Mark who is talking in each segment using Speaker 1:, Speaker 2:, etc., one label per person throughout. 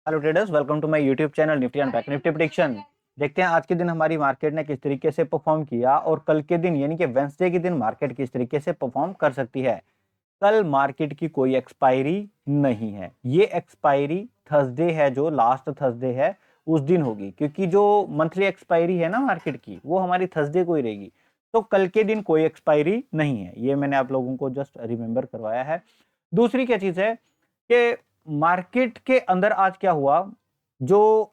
Speaker 1: Hello traders, welcome to my YouTube channel Nifty and Bank Nifty prediction. देखते हैं आज के दिन हमारी मार्केट ने किस तरीके से परफॉर्म किया और कल के दिन यानी कि वेंसडे के दिन मार्केट किस तरीके से परफॉर्म कर सकती है। कल मार्केट की कोई एक्सपायरी नहीं है, ये एक्सपायरी थर्सडे है, जो लास्ट थर्सडे है उस दिन होगी, क्योंकि जो मंथली एक्सपायरी है ना मार्केट की वो हमारी थर्सडे को ही रहेगी। तो कल के दिन कोई एक्सपायरी नहीं है, ये मैंने आप लोगों को जस्ट रिमेंबर करवाया है। दूसरी क्या चीज है कि मार्केट के अंदर आज क्या हुआ, जो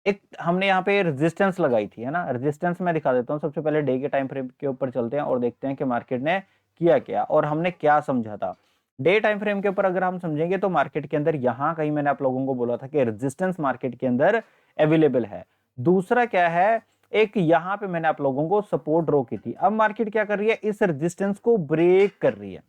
Speaker 1: एक हमने यहाँ पे रेजिस्टेंस लगाई थी, है ना। रेजिस्टेंस मैं दिखा देता हूँ। सबसे पहले डे के टाइम फ्रेम के ऊपर चलते हैं और देखते हैं कि मार्केट ने किया क्या और हमने क्या समझा था। डे टाइम फ्रेम के ऊपर अगर हम समझेंगे तो मार्केट के अंदर यहाँ कहीं मैंने आप लोगों को बोला था कि रेजिस्टेंस मार्केट के अंदर अवेलेबल है। दूसरा क्या है, एक यहाँ पे मैंने आप लोगों को सपोर्ट ड्रॉ की थी। अब मार्केट क्या कर रही है, इस रेजिस्टेंस को ब्रेक कर रही है।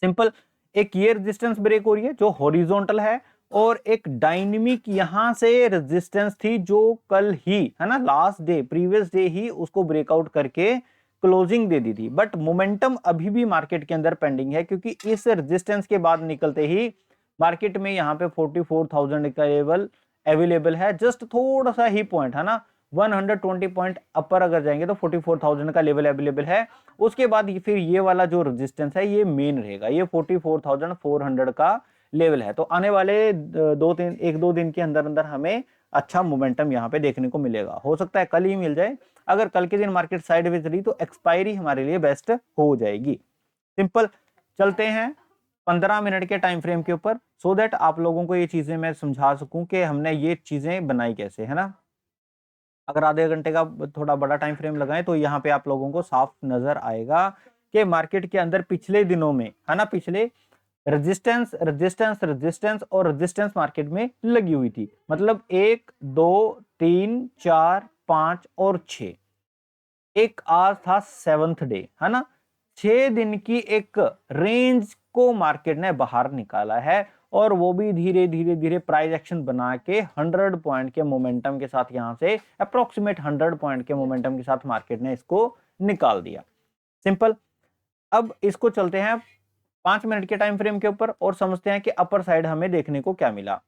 Speaker 1: सिंपल, एक ये रेजिस्टेंस ब्रेक हो रही है जो हॉरिजॉन्टल है, और एक डायनेमिक यहां से रेजिस्टेंस थी जो कल ही, है ना, लास्ट डे प्रीवियस डे ही उसको ब्रेकआउट करके क्लोजिंग दे दी थी। बट मोमेंटम अभी भी मार्केट के अंदर पेंडिंग है, क्योंकि इस रेजिस्टेंस के बाद निकलते ही मार्केट में यहाँ पे 44,000 का लेवल अवेलेबल है। जस्ट थोड़ा सा ही पॉइंट, है ना, 120 पॉइंट अपर अगर जाएंगे तो 44,000 का लेवल अवेलेबल है। उसके बाद फिर ये वाला जो रेजिस्टेंस है ये मेन रहेगा, ये 44,400 का लेवल है। तो आने वाले एक दो दिन के अंदर अंदर हमें अच्छा मोमेंटम यहाँ पे देखने को मिलेगा। हो सकता है कल ही मिल जाए। अगर कल के दिन मार्केट साइडवेज रही तो एक्सपायरी हमारे लिए बेस्ट हो जाएगी। सिंपल, चलते हैं 15 मिनट के टाइम फ्रेम के ऊपर, सो दैट आप लोगों को ये चीजें मैं समझा सकूं कि हमने ये चीजें बनाई कैसे, है ना। अगर आधे घंटे का थोड़ा बड़ा टाइम फ्रेम लगाएं तो यहाँ पे आप लोगों को साफ नजर आएगा कि मार्केट के अंदर पिछले दिनों में, है ना, पिछले रेजिस्टेंस रेजिस्टेंस रेजिस्टेंस और रेजिस्टेंस मार्केट में लगी हुई थी। मतलब 1 2 3 4 5 और 6, एक आज था सेवंथ डे, है ना। 6 दिन की एक रेंज को मार्केट ने बाहर निकाला है, और वो भी धीरे धीरे धीरे प्राइस एक्शन बना के 100 पॉइंट के मोमेंटम के साथ, यहां से अप्रोक्सीमेट 100 पॉइंट के मोमेंटम के साथ मार्केट ने इसको निकाल दिया। सिंपल, अब इसको चलते हैं 5 मिनट के टाइम फ्रेम के ऊपर और समझते हैं कि अपर साइड हमें देखने को क्या मिला।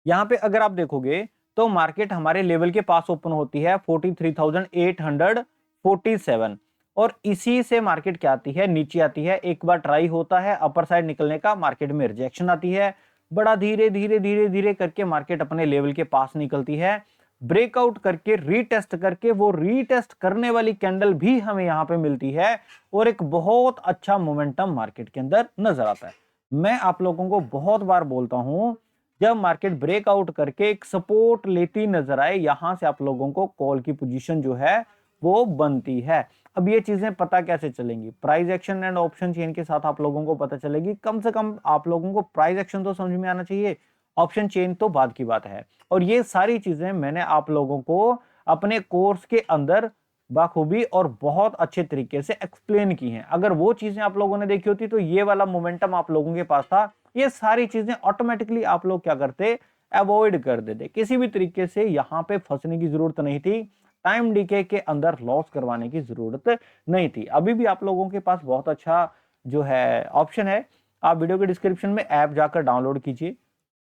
Speaker 1: यहां पे अगर आप देखोगे तो मार्केट हमारे लेवल के पास ओपन होती है 43,847, और इसी से मार्केट क्या आती है, नीचे आती है। एक बार ट्राई होता है अपर साइड निकलने का, मार्केट में रिजेक्शन आती है। बड़ा धीरे धीरे धीरे धीरे करके मार्केट अपने लेवल के पास निकलती है, ब्रेकआउट करके रीटेस्ट करके, वो रीटेस्ट करने वाली कैंडल भी हमें यहां पे मिलती है, और एक बहुत अच्छा मोमेंटम मार्केट के अंदर नजर आता है। मैं आप लोगों को बहुत बार बोलता हूं, जब मार्केट ब्रेकआउट करके एक सपोर्ट लेती नजर आए, यहां से आप लोगों को कॉल की पोजीशन जो है वो बनती है। अब ये चीजें पता कैसे चलेंगी, price action and option chain के साथ आप लोगों को पता चलेगी। कम से कम आप लोगों को प्राइस एक्शन तो समझ में आना चाहिए, ऑप्शन चेन तो बाद की बात है। और ये सारी चीजें मैंने आप लोगों को अपने कोर्स के अंदर बाखूबी और बहुत अच्छे तरीके से एक्सप्लेन की हैं। अगर वो चीजें आप लोगों ने देखी होती तो ये वाला मोमेंटम आप लोगों के पास था, ये सारी चीजें ऑटोमेटिकली आप लोग क्या करते, अवॉइड कर देते। किसी भी तरीके से यहां पे फंसने की जरूरत नहीं थी, टाइम डीके के अंदर लॉस करवाने की जरूरत नहीं थी। अभी भी आप लोगों के पास बहुत अच्छा जो है ऑप्शन है, आप वीडियो के डिस्क्रिप्शन में ऐप जाकर डाउनलोड कीजिए,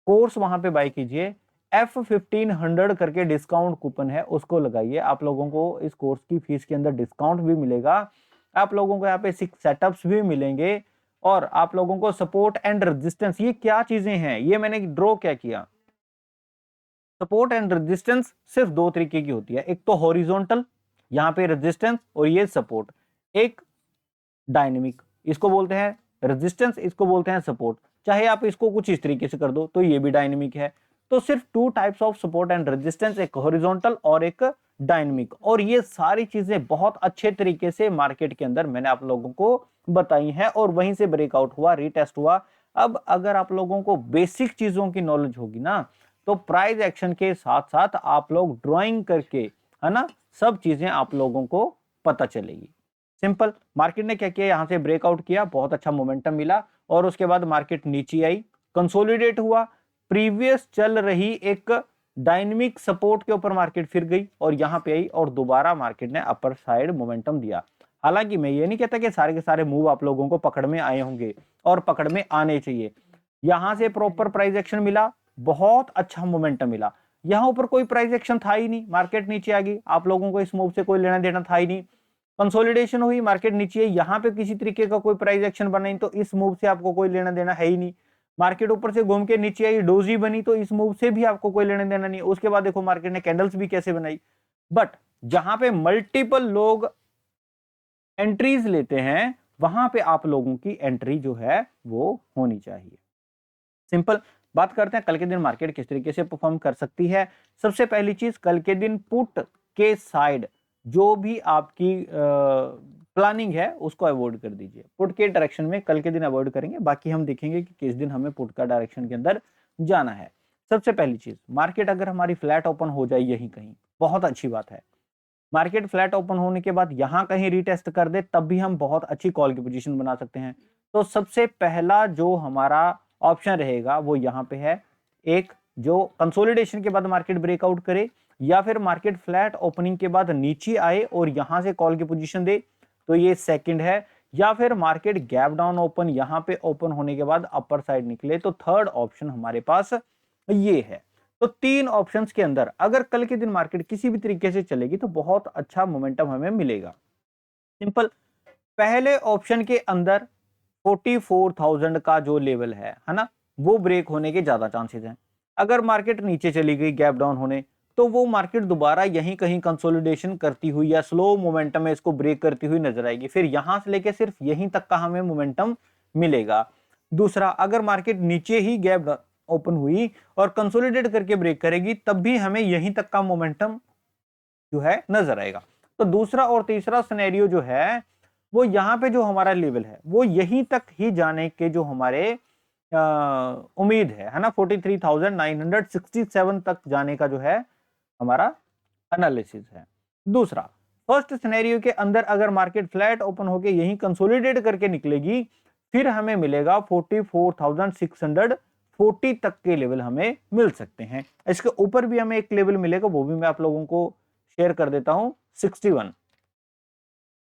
Speaker 1: कोर्स वहां पे बाय कीजिए, F1500 करके डिस्काउंट कूपन है उसको लगाइए। आप लोगों को इस कोर्स की फीस के अंदर डिस्काउंट भी मिलेगा, आप लोगों को यहाँ पे 6 सेटअप्स भी मिलेंगे, और आप लोगों को सपोर्ट एंड रेजिस्टेंस, ये क्या चीजें हैं ये मैंने ड्रॉ क्या किया। सपोर्ट एंड रेजिस्टेंस सिर्फ दो तरीके की होती है, एक तो हॉरिजॉन्टल, यहाँ पे रेजिस्टेंस, और ये सपोर्ट। एक डायनेमिक, इसको बोलते हैं रेजिस्टेंस, इसको बोलते हैं सपोर्ट। चाहे आप इसको कुछ इस तरीके से कर दो तो ये भी डायनेमिक है। तो सिर्फ 2 types of support and resistance, एक हॉरिजॉन्टल और एक डायनेमिक, और ये सारी चीजें बहुत अच्छे तरीके से मार्केट के अंदर मैंने आप लोगों को बताई हैं, और वहीं से ब्रेकआउट हुआ, रीटेस्ट हुआ। अब अगर आप लोगों को बेसिक चीजों की नॉलेज होगी ना, तो प्राइस एक्शन के साथ साथ आप लोग ड्राइंग करके, है ना, सब चीजें आप लोगों को पता चलेगी। सिंपल, मार्केट ने क्या किया, यहां से ब्रेकआउट किया, बहुत अच्छा मोमेंटम मिला, और उसके बाद मार्केट नीचे आई, कंसोलिडेट हुआ, प्रीवियस चल रही एक डायनेमिक सपोर्ट के ऊपर मार्केट फिर गई और यहां पे आई, और दोबारा मार्केट ने अपर साइड मोमेंटम दिया। हालांकि मैं ये नहीं कहता कि सारे के सारे मूव आप लोगों को पकड़ में आए होंगे, और पकड़ में आने चाहिए। यहां से प्रॉपर प्राइस एक्शन मिला, बहुत अच्छा मोमेंटम मिला। यहाँ ऊपर कोई प्राइस एक्शन था ही नहीं, मार्केट नीचे आ गई, आप लोगों को इस मूव से कोई लेना देना था ही नहीं। कंसोलिडेशन हुई, मार्केट नीचे, यहाँ पे किसी तरीके का कोई प्राइस एक्शन बना नहीं, तो इस मूव से आपको कोई लेना देना है ही नहीं। मार्केट ऊपर से घूम के नीचे आई, डोजी बनी, तो इस मूव से भी आपको कोई लेना देना नहीं। उसके बाद देखो मार्केट ने कैंडल्स भी कैसे बनाई। बट जहां पे मल्टीपल लोग एंट्रीज लेते हैं, वहां पे आप लोगों की एंट्री जो है वो होनी चाहिए। सिंपल बात करते हैं कल के दिन मार्केट किस तरीके से परफॉर्म कर सकती है। सबसे पहली चीज, कल के दिन पुट के साइड जो भी आपकी प्लानिंग है उसको अवॉइड कर दीजिए। पुट के डायरेक्शन में कल के दिन अवॉइड करेंगे, बाकी हम देखेंगे कि किस दिन हमें पुट का डायरेक्शन के अंदर जाना है। सबसे पहली चीज, मार्केट अगर हमारी फ्लैट ओपन हो जाए यहीं कहीं, बहुत अच्छी बात है। मार्केट फ्लैट ओपन होने के बाद यहां कहीं रीटेस्ट कर दे, तब भी हम बहुत अच्छी कॉल की पोजीशन बना सकते हैं। तो सबसे पहला जो हमारा ऑप्शन रहेगा वो यहाँ पे है, एक जो कंसोलिडेशन के बाद मार्केट ब्रेकआउट करे, या फिर मार्केट फ्लैट ओपनिंग के बाद नीचे आए और यहां से कॉल की पोजीशन दे, तो ये सेकंड है। या फिर मार्केट गैप डाउन ओपन, यहां पे ओपन होने के बाद अपर साइड निकले, तो थर्ड ऑप्शन हमारे पास ये है। तो तीन ऑप्शंस के अंदर अगर कल के दिन मार्केट किसी भी तरीके से चलेगी तो बहुत अच्छा मोमेंटम हमें मिलेगा। सिंपल, पहले ऑप्शन के अंदर 44,000 का जो लेवल है ना, वो ब्रेक होने के ज्यादा चांसेस हैं। अगर मार्केट नीचे चली गई गैप डाउन होने, तो वो मार्केट दोबारा यहीं कहीं कंसोलिडेशन करती हुई या स्लो मोमेंटम में इसको ब्रेक करती हुई नजर आएगी, फिर यहां से लेके सिर्फ यहीं तक का हमें मोमेंटम मिलेगा। दूसरा, अगर मार्केट नीचे ही गैप ओपन हुई और कंसोलिडेट करके ब्रेक करेगी, तब भी हमें यहीं तक का मोमेंटम जो है नजर आएगा। तो दूसरा और तीसरा सिनेरियो जो है वो यहाँ पे जो हमारा लेवल है वो यहीं तक ही जाने के जो हमारे उम्मीद है ना, 43,967 तक जाने का जो है हमारा एनालिसिस है। दूसरा, फर्स्ट सिनेरियो के अंदर अगर मार्केट फ्लैट ओपन होके यहीं कंसोलिडेट करके निकलेगी, फिर हमें मिलेगा 44,640 तक के लेवल हमें मिल सकते हैं। इसके ऊपर भी हमें एक लेवल मिलेगा, वो भी मैं आप लोगों को शेयर कर देता हूं,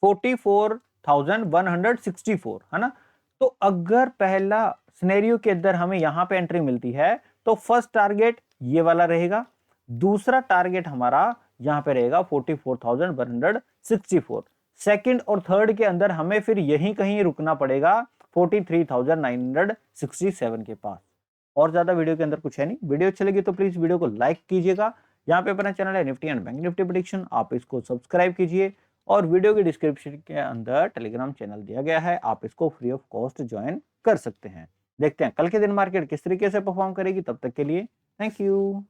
Speaker 1: 44,164 है ना। तो अगर पहला सिनेरियो के अंदर हमें यहां पे एंट्री मिलती है, तो फर्स्ट टारगेट ये वाला रहेगा, दूसरा टारगेट हमारा यहां पे रहेगा 44,164। सेकंड और थर्ड के अंदर हमें फिर यहीं कहीं रुकना पड़ेगा 43,967 के पास। और ज्यादा वीडियो के अंदर कुछ है नहीं। वीडियो अच्छी लगी तो प्लीज वीडियो को लाइक कीजिएगा। यहाँ पे अपना चैनल है Nifty and Bank Nifty prediction, आप इसको सब्सक्राइब कीजिए। और वीडियो के डिस्क्रिप्शन के अंदर टेलीग्राम चैनल दिया गया है, आप इसको फ्री ऑफ कॉस्ट ज्वाइन कर सकते हैं। देखते हैं कल के दिन मार्केट किस तरीके से परफॉर्म करेगी। तब तक के लिए थैंक यू।